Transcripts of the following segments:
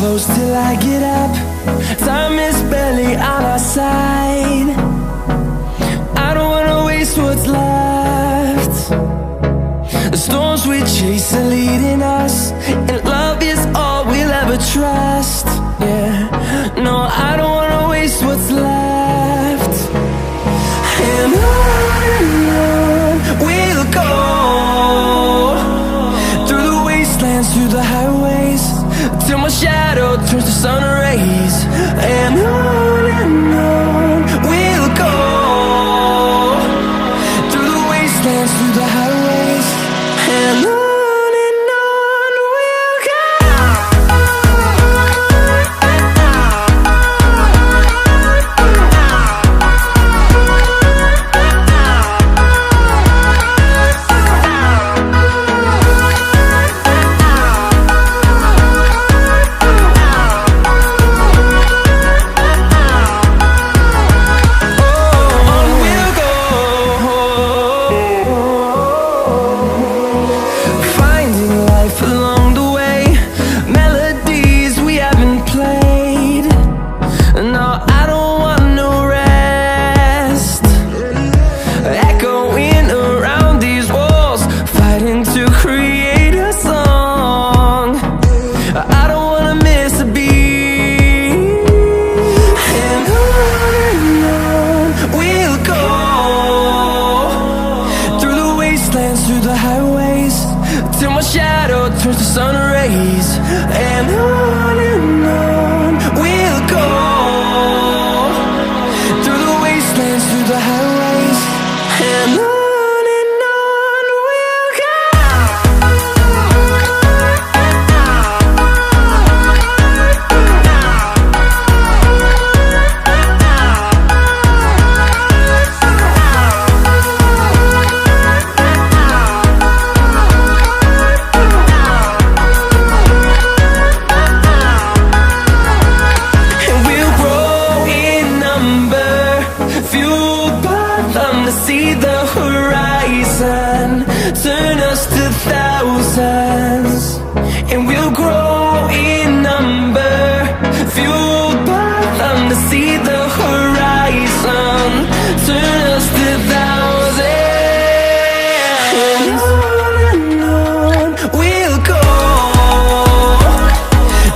close till I get up. Time is barely on our side. I don't wanna waste what's left. The storms we chase are leading us, and love is all we'll ever trust. Yeah, no, I don't wanna waste what's left. And on we'll go, through the wastelands, through the highways, till my shadow turns to sun rays. And on we'll go, through the wastelands, through the highways, and on we'll go. Through the highways, till my shadow turns to sun rays. And on we'll go, through the wastelands, through the highways, and on we'll go. See the horizon turn us to thousands, and we'll grow in number, fueled by them to see the horizon turn us to thousands. And on we'll go,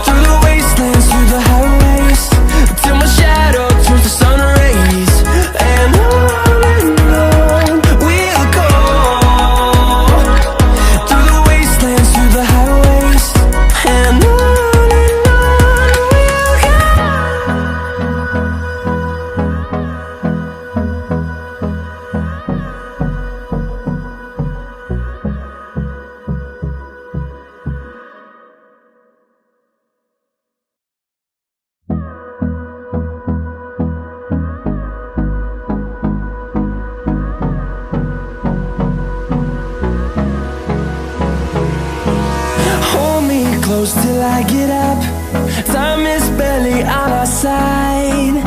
through the wastelands, through the highways, till my shadow turns to sun rays. And on close till I get up. Time is barely on our side.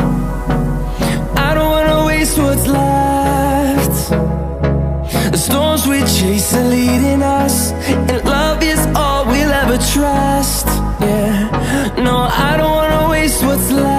I don't wanna waste what's left. The storms we chase are leading us, and love is all we'll ever trust. Yeah, no, I don't wanna waste what's left.